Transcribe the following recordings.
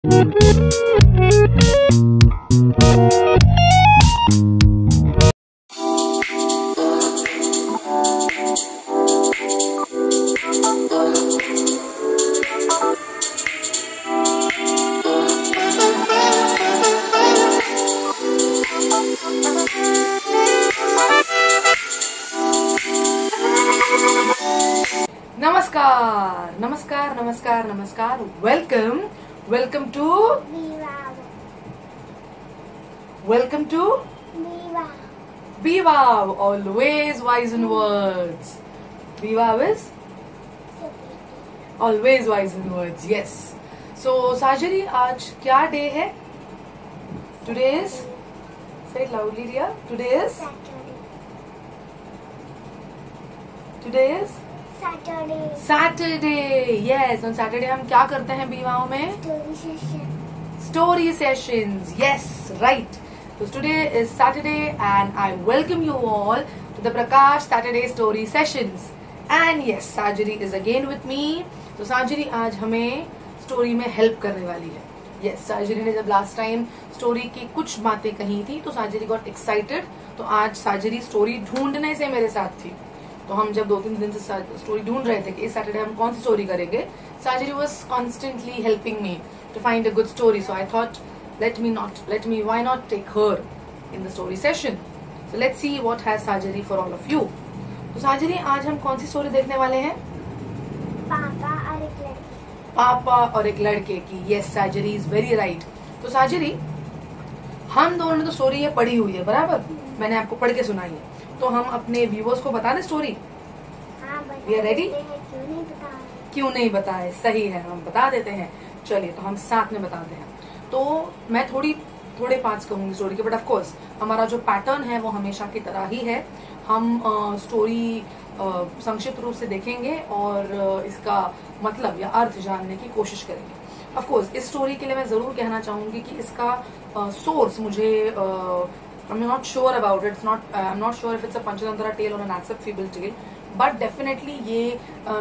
नमस्कार नमस्कार नमस्कार नमस्कार। Welcome welcome to BWAV, always wise in words. BWAV is always wise in words. Yes. So Sajari, आज क्या डे है? Today is, say it loudly, dear. Today is Saturday. Yes, on Saturday हम क्या करते हैं BWAV में? Story sessions. Yes, right. So today is Saturday and I welcome you all to the Prakash Saturday Story Sessions. And yes, Sajari is again with me. तो Sajari आज हमें story में help करने वाली है. Yes, Sajari ने जब last time story की कुछ बातें कही थी तो Sajari गॉट एक्साइटेड. तो आज Sajari स्टोरी ढूंढने से मेरे साथ थी. तो हम जब 2-3 दिन से स्टोरी ढूंढ रहे थे कि इस सैटरडे हम कौन सी स्टोरी करेंगे, Sajari was constantly helping me to find a good story. So I thought, why not take her in the story session? So let's see what has Sajari for all of you. तो Sajari, आज हम कौन सी story देखने वाले हैं? पापा और एक लड़के की. Yes, Sajari is very right. तो Sajari, हम दोनों ने तो स्टोरी ये पढ़ी हुई है, बराबर? मैंने आपको पढ़ के सुनाई है. तो हम अपने व्यूअर्स को बता दें स्टोरी? We are ready? क्यों नहीं बताए? सही है, हम बता देते हैं. चलिए, तो हम साथ में बताते हैं. तो मैं थोड़े पार्ट्स कहूंगी स्टोरी के, बट ऑफ कोर्स हमारा जो पैटर्न है वो हमेशा की तरह ही है. हम स्टोरी संक्षिप्त रूप से देखेंगे और इसका मतलब या अर्थ जानने की कोशिश करेंगे. ऑफ कोर्स इस स्टोरी के लिए मैं जरूर कहना चाहूंगी कि इसका सोर्स मुझे I'm not sure about it. I'm not sure if it's a Panchatantra tale or an Asap Fable tale. But definitely ये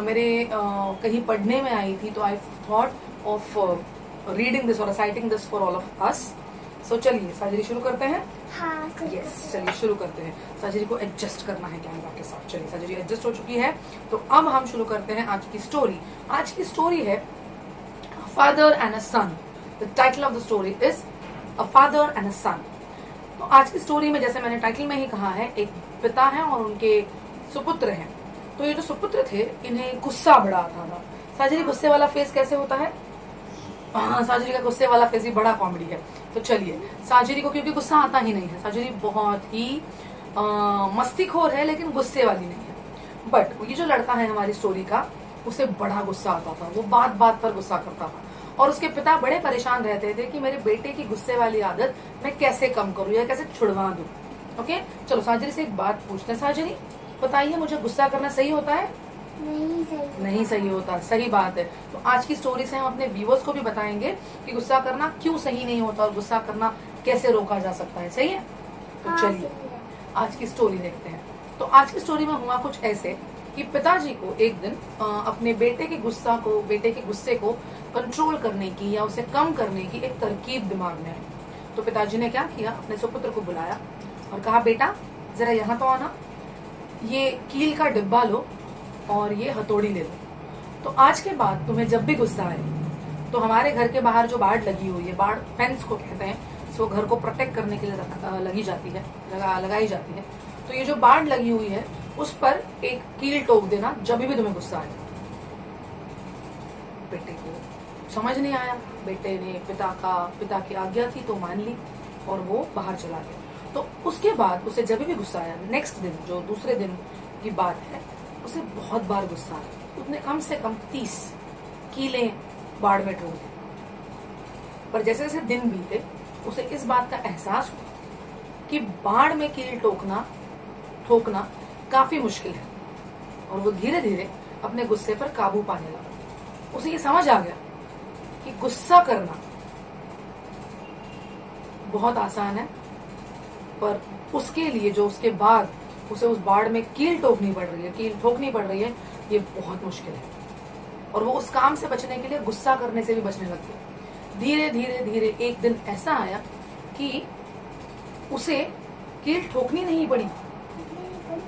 मेरे कहीं पढ़ने में आई थी, तो I thought of reading this or reciting this for all of us. So चलिए Sajari शुरू करते हैं. हाँ. Yes, चलिए शुरू करते हैं. Sajari को एडजस्ट करना है कैमरा के साथ. चलिए Sajari एडजस्ट हो चुकी है, तो अब हम शुरू करते हैं आज की स्टोरी. आज की स्टोरी है Father and a Son. The title of the story is A Father and a Son. तो आज की स्टोरी में, जैसे मैंने टाइटल में ही कहा है, एक पिता है और उनके सुपुत्र हैं. तो ये जो सुपुत्र थे, इन्हें गुस्सा बड़ा आता था. साजरी, गुस्से वाला फेस कैसे होता है? हाँ, साजरी का गुस्से वाला फेस ही बड़ा कॉमेडी है. तो चलिए, साजरी को क्योंकि गुस्सा आता ही नहीं है, साजरी बहुत ही मस्तीखोर है लेकिन गुस्से वाली नहीं है. बट ये जो लड़का है हमारी स्टोरी का, उसे बड़ा गुस्सा आता था. वो बात बात पर गुस्सा करता था और उसके पिता बड़े परेशान रहते थे कि मेरे बेटे की गुस्से वाली आदत मैं कैसे कम करूं या कैसे छुड़वा दूं. ओके, चलो साजरी से एक बात पूछते हैं. साजरी, बताइए, मुझे गुस्सा करना सही होता है? नहीं सही होता. सही बात है. तो आज की स्टोरी से हम अपने व्यूअर्स को भी बताएंगे कि गुस्सा करना क्यों सही नहीं होता और गुस्सा करना कैसे रोका जा सकता है. सही है? तो चलिए आज की स्टोरी देखते हैं. तो आज की स्टोरी में हुआ कुछ ऐसे कि पिताजी को एक दिन अपने बेटे के गुस्से को कंट्रोल करने की या उसे कम करने की एक तरकीब दिमाग में आई. तो पिताजी ने क्या किया, अपने सुपुत्र को बुलाया और कहा, बेटा जरा यहाँ तो आना, ये कील का डिब्बा लो और ये हथौड़ी ले लो. तो आज के बाद तुम्हें जब भी गुस्सा आए तो हमारे घर के बाहर जो बाड़ लगी हुई है, बाड़ फेंस को कहते हैं, सो घर को प्रोटेक्ट करने के लिए लगाई जाती है. तो ये जो बाड़ लगी हुई है उस पर एक कील ठोक देना जब भी तुम्हें गुस्सा आए. बेटे को समझ नहीं आया. बेटे ने पिता की आज्ञा थी तो मान ली और वो बाहर चला गया. तो उसके बाद उसे जब भी गुस्सा आया, नेक्स्ट दिन, जो दूसरे दिन की बात है, उसे बहुत बार गुस्सा आया. उसने कम से कम 30 कीलें बाढ़ में ठोक दी. पर जैसे जैसे दिन बीते उसे इस बात का एहसास हुआ कि बाढ़ में कील ठोकना काफी मुश्किल है और वो धीरे धीरे अपने गुस्से पर काबू पाने लगा. उसे ये समझ आ गया कि गुस्सा करना बहुत आसान है, पर उसके लिए जो उसके बाद उसे उस बाढ़ में कील ठोकनी पड़ रही है, ये बहुत मुश्किल है. और वो उस काम से बचने के लिए गुस्सा करने से भी बचने लग गया. धीरे धीरे धीरे एक दिन ऐसा आया कि उसे कील ठोकनी नहीं पड़ी।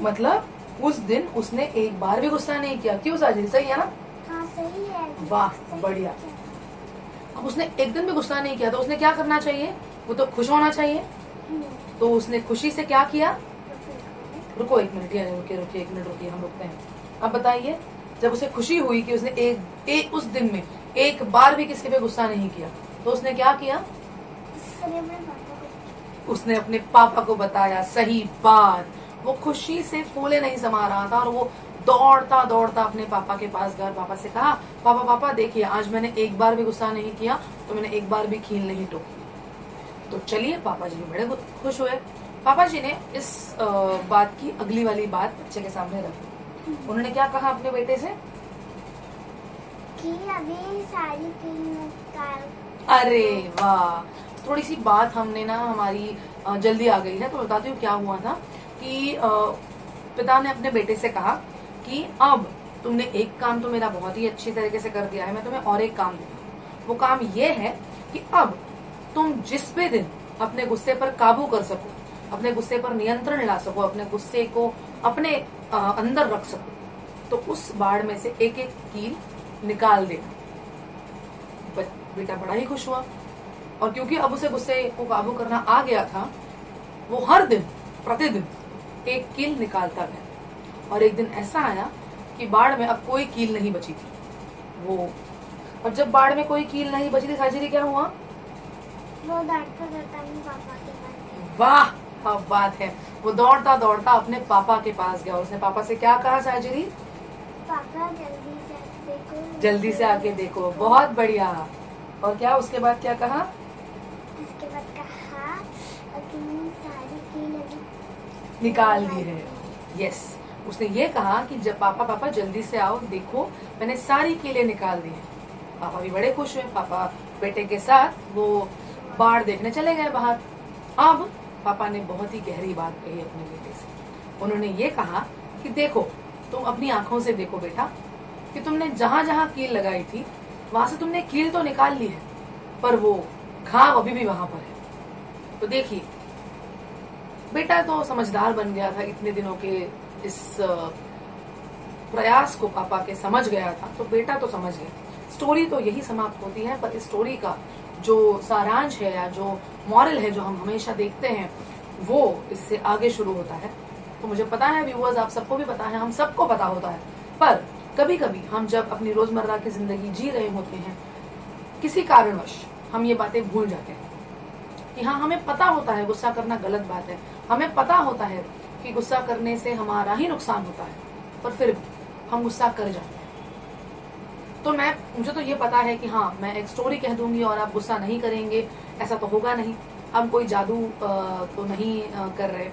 मतलब उस दिन उसने एक बार भी गुस्सा नहीं किया। क्यों साजिद, सही है ना? हाँ सही है। वाह बढ़िया। अब उसने एक दिन भी गुस्सा नहीं किया तो उसने क्या करना चाहिए? वो तो खुश होना चाहिए। तो उसने खुशी से क्या किया? रुको एक मिनट, रुकिए एक मिनट रुकिए, हम रुकते हैं। अब बताइए, जब उसे खुशी हुई कि उसने उस दिन में एक बार भी किसी पे गुस्सा नहीं किया तो उसने क्या किया? उसने अपने पापा को बताया। सही बात। वो खुशी से फूले नहीं समा रहा था और वो दौड़ता दौड़ता अपने पापा के पास गया। पापा से कहा, पापा पापा देखिए, आज मैंने एक बार भी गुस्सा नहीं किया, तो मैंने एक बार भी कील नहीं ठोकी। तो चलिए, पापा जी बड़े खुश हुए। पापा जी ने इस बात की अगली वाली बात बच्चे के सामने रखी। उन्होंने क्या कहा अपने बेटे से कि अभी सारी कील निकाल। अरे वाह, थोड़ी सी बात हमने ना हमारी जल्दी आ गई है तो बताती हूँ क्या हुआ था कि पिता ने अपने बेटे से कहा कि अब तुमने एक काम तो मेरा बहुत ही अच्छी तरीके से कर दिया है, मैं तुम्हें और एक काम दूंगा। वो काम ये है कि अब तुम जिस भी दिन अपने गुस्से पर काबू कर सको, अपने गुस्से पर नियंत्रण ला सको, अपने गुस्से को अपने अंदर रख सको, तो उस बाड़ में से एक एक कील निकाल देना। बेटा बड़ा ही खुश हुआ और क्योंकि अब उसे गुस्से को काबू करना आ गया था, वो हर दिन प्रतिदिन एक कील निकालता गया। और एक दिन ऐसा आया कि बाढ़ में अब कोई कील नहीं बची थी। वो और जब बाढ़ में कोई कील नहीं बची थी, साजिरी क्या हुआ? वो दौड़ता दौड़ता अपने पापा के पास। वाह, अब बात है। वो दौड़ता दौड़ता अपने पापा के पास गया। उसने पापा से क्या कहा साजिरी? पापा जल्दी से आके देखो, जल्दी से आके देखो। बहुत बढ़िया। और क्या उसके बाद क्या कहा? उसके बाद कहा तुमने सारी कील निकाल दी है। यस, उसने ये कहा कि जब पापा जल्दी से आओ, देखो मैंने सारी कीलें निकाल दी है। पापा भी बड़े खुश हुए। पापा बेटे के साथ वो बाढ़ देखने चले गए बाहर। अब पापा ने बहुत ही गहरी बात कही अपने बेटे से। उन्होंने ये कहा कि देखो, तुम अपनी आंखों से देखो बेटा कि तुमने जहां जहां कील लगाई थी वहां से तुमने कील तो निकाल ली है, पर वो घाव अभी भी वहां पर है। तो देखिए, बेटा तो समझदार बन गया था, इतने दिनों के इस प्रयास को पापा के समझ गया था, तो बेटा तो समझ गया। स्टोरी तो यही समाप्त होती है, पर इस स्टोरी का जो सारांश है या जो मॉरल है जो हम हमेशा देखते हैं, वो इससे आगे शुरू होता है। तो मुझे पता है व्यूअर्स, आप सबको भी पता है, हम सबको पता होता है, पर कभी कभी हम जब अपनी रोजमर्रा की जिंदगी जी रहे होते हैं, किसी कारणवश हम ये बातें भूल जाते हैं कि हाँ, हमें पता होता है गुस्सा करना गलत बात है, हमें पता होता है कि गुस्सा करने से हमारा ही नुकसान होता है, पर फिर हम गुस्सा कर जाते हैं। तो मुझे तो ये पता है कि हाँ, मैं एक स्टोरी कह दूंगी और आप गुस्सा नहीं करेंगे, ऐसा तो होगा नहीं। हम कोई जादू तो नहीं कर रहे,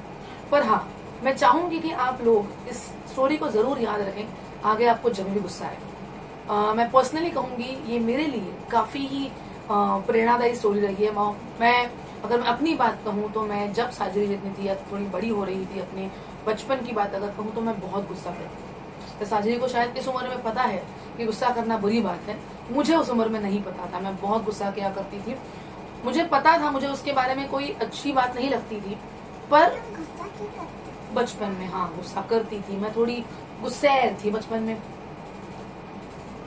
पर हाँ, मैं चाहूंगी कि आप लोग इस स्टोरी को जरूर याद रखें, आगे आपको जब भी गुस्सा आए। मैं पर्सनली कहूंगी, ये मेरे लिए काफी ही प्रेरणादायी स्टोरी रही है। अगर मैं अपनी बात कहूँ तो मैं जब साजिरी जितनी थी या थोड़ी बड़ी हो रही थी, अपने बचपन की बात अगर कहूँ तो मैं बहुत गुस्सा करती थी। तो साजिरी को शायद इस उम्र में पता है कि गुस्सा करना बुरी बात है, मुझे उस उम्र में नहीं पता था। मैं बहुत गुस्सा किया करती थी, मुझे पता था, मुझे उसके बारे में कोई अच्छी बात नहीं लगती थी, पर बचपन में हाँ गुस्सा करती थी। मैं थोड़ी गुस्सैल थी बचपन में,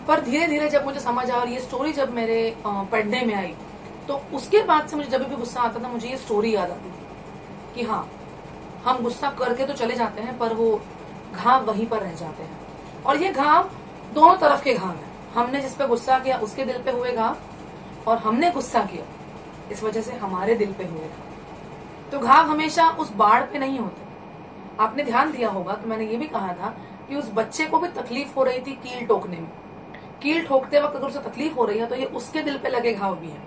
पर धीरे धीरे जब मुझे समझ आया और ये स्टोरी जब मेरे पढ़ने में आई, तो उसके बाद से मुझे जब भी गुस्सा आता था, मुझे ये स्टोरी याद आती थी कि हाँ, हम गुस्सा करके तो चले जाते हैं, पर वो घाव वहीं पर रह जाते हैं। और ये घाव दोनों तरफ के घाव है। हमने जिस पे गुस्सा किया उसके दिल पे हुए घाव, और हमने गुस्सा किया इस वजह से हमारे दिल पे हुए घाव। तो घाव हमेशा उस बाढ़ पे नहीं होते। आपने ध्यान दिया होगा तो मैंने ये भी कहा था कि उस बच्चे को भी तकलीफ हो रही थी कील ठोकने में। कील ठोकते वक्त अगर उसे तकलीफ हो रही है तो ये उसके दिल पे लगे घाव भी है।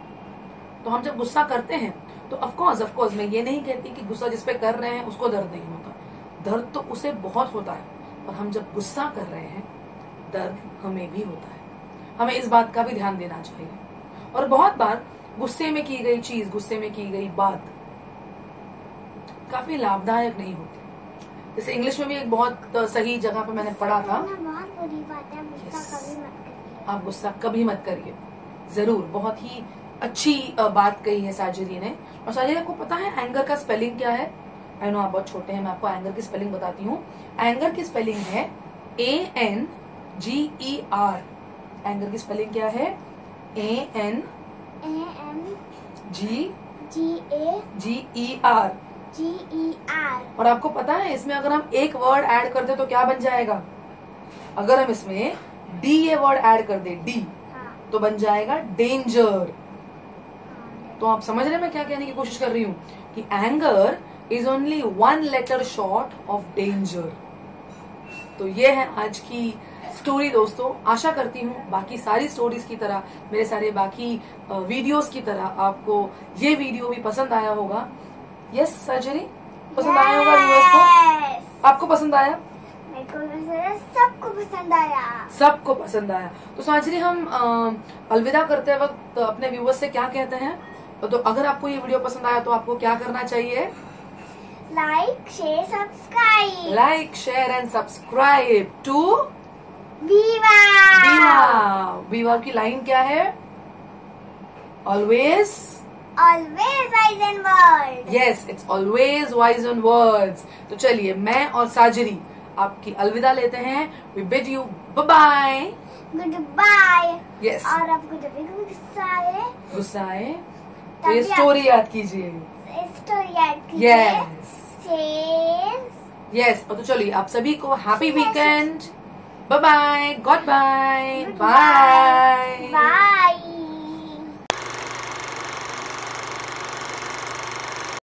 तो हम जब गुस्सा करते हैं तो ऑफकोर्स मैं ये नहीं कहती कि गुस्सा जिस पे कर रहे हैं उसको दर्द नहीं होता, दर्द तो उसे बहुत होता है, पर हम जब गुस्सा कर रहे हैं दर्द हमें भी होता है। हमें इस बात का भी ध्यान देना चाहिए। और बहुत बार गुस्से में की गई चीज, गुस्से में की गई बात काफी लाभदायक नहीं होती। जैसे इंग्लिश में भी एक बहुत सही जगह पे मैंने पढ़ा था, बहुत बुरी बात है, गुस्सा कभी मत करिए। आप गुस्सा कभी मत करिए। जरूर, बहुत ही अच्छी बात कही है साजरी ने। और साजरी, आपको पता है एंगर का स्पेलिंग क्या है? आई नो आप बहुत छोटे हैं, मैं आपको एंगर की स्पेलिंग बताती हूँ। एंगर की स्पेलिंग है ANGER। एंगर की स्पेलिंग क्या है? ANGER। और आपको पता है इसमें अगर हम एक वर्ड ऐड कर दे तो क्या बन जाएगा? अगर हम इसमें D ये वर्ड ऐड कर दे, D, तो बन जाएगा डेंजर। तो आप समझ रहे हैं मैं क्या कहने की कोशिश कर रही हूँ कि anger is only 1 letter short of danger. तो ये है आज की स्टोरी दोस्तों। आशा करती हूँ बाकी सारी स्टोरीज की तरह, मेरे सारे बाकी वीडियोस की तरह आपको ये वीडियो भी पसंद आया होगा। यस साजरी, पसंद आया होगा व्यूअर्स को? आपको पसंद आया? सबको पसंद आया। सबको पसंद आया। तो साजरी, हम अलविदा करते वक्त अपने व्यूअर्स से क्या कहते हैं? तो अगर आपको ये वीडियो पसंद आया तो आपको क्या करना चाहिए? Like share subscribe. Like share and subscribe to Viva. Viva की लाइन क्या है? Always wise in words. Yes, it's always wise on words. तो चलिए, मैं और साजरी आपकी अलविदा लेते हैं। We bid you bye bye. Good bye. Yes. और आपको जब भी गुस्सा आए तो ये स्टोरी याद कीजिए। स्टोरी याद कीजिए। यस। और तो चलिए, आप सभी को happy weekend. Bye bye, good bye, bye bye.